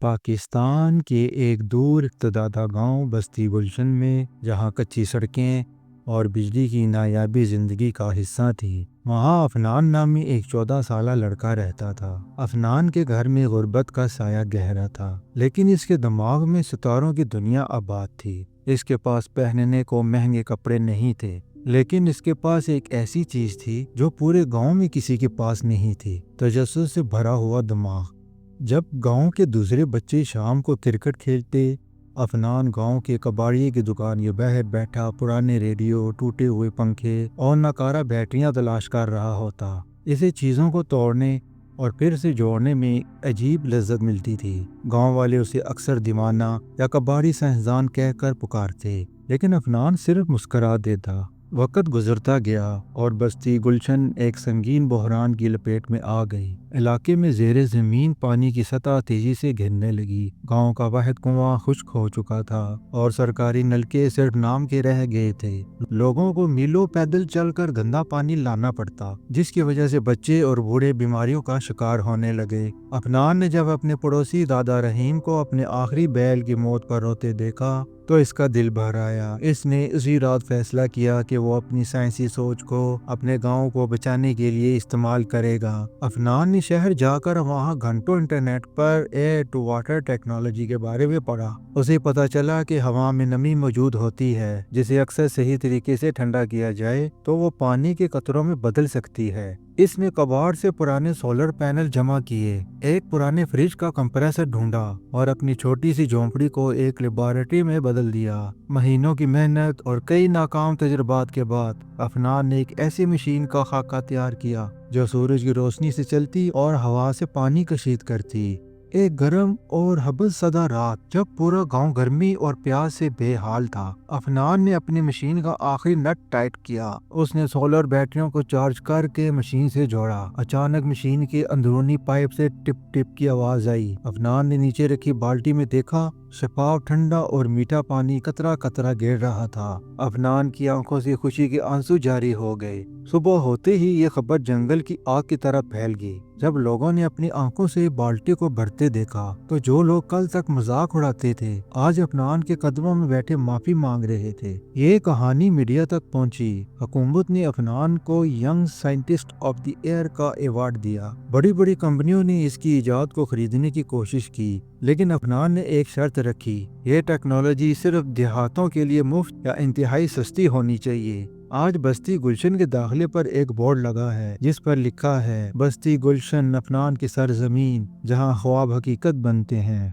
پاکستان کے ایک دور افتادہ گاؤں بستی گلشن میں، جہاں کچی سڑکیں اور بجلی کی نایابی زندگی کا حصہ تھی، وہاں عفنان نامی ایک 14 سالہ لڑکا رہتا تھا۔ عفنان کے گھر میں غربت کا سایہ گہرا تھا، لیکن اس کے دماغ میں ستاروں کی دنیا آباد تھی۔ اس کے پاس پہننے کو مہنگے کپڑے نہیں تھے، لیکن اس کے پاس ایک ایسی چیز تھی جو پورے گاؤں میں کسی کے پاس نہیں تھی: تجسس سے بھرا ہوا دماغ۔ جب گاؤں کے دوسرے بچے شام کو کرکٹ کھیلتے، عفنان گاؤں کے کباڑی کی دکان کے باہر بیٹھا پرانے ریڈیو، ٹوٹے ہوئے پنکھے اور ناکارہ بیٹریاں تلاش کر رہا ہوتا۔ اسے چیزوں کو توڑنے اور پھر سے جوڑنے میں عجیب لذت ملتی تھی۔ گاؤں والے اسے اکثر دیوانہ یا کباڑی سائنسدان کہہ کر پکارتے، لیکن عفنان صرف مسکرا دیتا۔ وقت گزرتا گیا اور بستی گلشن ایک سنگین بحران کی لپیٹ میں آ گئی۔ علاقے میں زیر زمین پانی کی سطح تیزی سے گرنے لگی۔ گاؤں کا واحد کنواں خشک ہو چکا تھا اور سرکاری نلکے صرف نام کے رہ گئے تھے۔ لوگوں کو میلوں پیدل چل کر گندا پانی لانا پڑتا، جس کی وجہ سے بچے اور بوڑھے بیماریوں کا شکار ہونے لگے۔ عفنان نے جب اپنے پڑوسی دادا رحیم کو اپنے آخری بیل کی موت پر روتے دیکھا تو اس کا دل بھر آیا۔ اس نے اسی رات فیصلہ کیا کہ وہ اپنی سائنسی سوچ کو اپنے گاؤں کو بچانے کے لیے استعمال کرے گا۔ عفنان نے شہر جا کر وہاں گھنٹوں انٹرنیٹ پر ایئر ٹو واٹر ٹیکنالوجی کے بارے میں پڑھا۔ اسے پتہ چلا کہ ہوا میں نمی موجود ہوتی ہے، جسے اکثر صحیح طریقے سے ٹھنڈا کیا جائے تو وہ پانی کے قطروں میں بدل سکتی ہے۔ اس نے کباڑ سے پرانے سولر پینل جمع کیے، ایک پرانے فریج کا کمپریسر ڈھونڈا اور اپنی چھوٹی سی جھونپڑی کو ایک لیبارٹری میں بدل دیا۔ مہینوں کی محنت اور کئی ناکام تجربات کے بعد عفنان نے ایک ایسی مشین کا خاکہ تیار کیا جو سورج کی روشنی سے چلتی اور ہوا سے پانی کشید کرتی۔ ایک گرم اور ہبس زدہ رات، جب پورا گاؤں گرمی اور پیاس سے بے حال تھا، عفنان نے اپنی مشین کا آخری نٹ ٹائٹ کیا۔ اس نے سولر بیٹریوں کو چارج کر کے مشین سے جوڑا۔ اچانک مشین کے اندرونی پائپ سے ٹپ ٹپ کی آواز آئی۔ عفنان نے نیچے رکھی بالٹی میں دیکھا، شفاف، ٹھنڈا اور میٹھا پانی قطرہ قطرہ گر رہا تھا۔ عفنان کی آنکھوں سے خوشی کے آنسو جاری ہو گئے۔ صبح ہوتے ہی یہ خبر جنگل کی آگ کی طرح پھیل گئی۔ جب لوگوں نے اپنی آنکھوں سے بالٹی کو بھرتے دیکھا تو جو لوگ کل تک مذاق اڑاتے تھے، آج عفنان کے قدموں میں بیٹھے معافی مانگ رہے تھے۔ یہ کہانی میڈیا تک پہنچی۔ حکومت نے عفنان کو young scientist of the year کا ایوارڈ دیا۔ بڑی بڑی کمپنیوں نے اس کی ایجاد کو خریدنے کی کوشش کی، لیکن عفنان نے ایک شرط رکھی: یہ ٹیکنالوجی صرف دیہاتوں کے لیے مفت یا انتہائی سستی ہونی چاہیے۔ آج بستی گلشن کے داخلے پر ایک بورڈ لگا ہے جس پر لکھا ہے: بستی گلشن، عفنان کی سرزمین، جہاں خواب حقیقت بنتے ہیں۔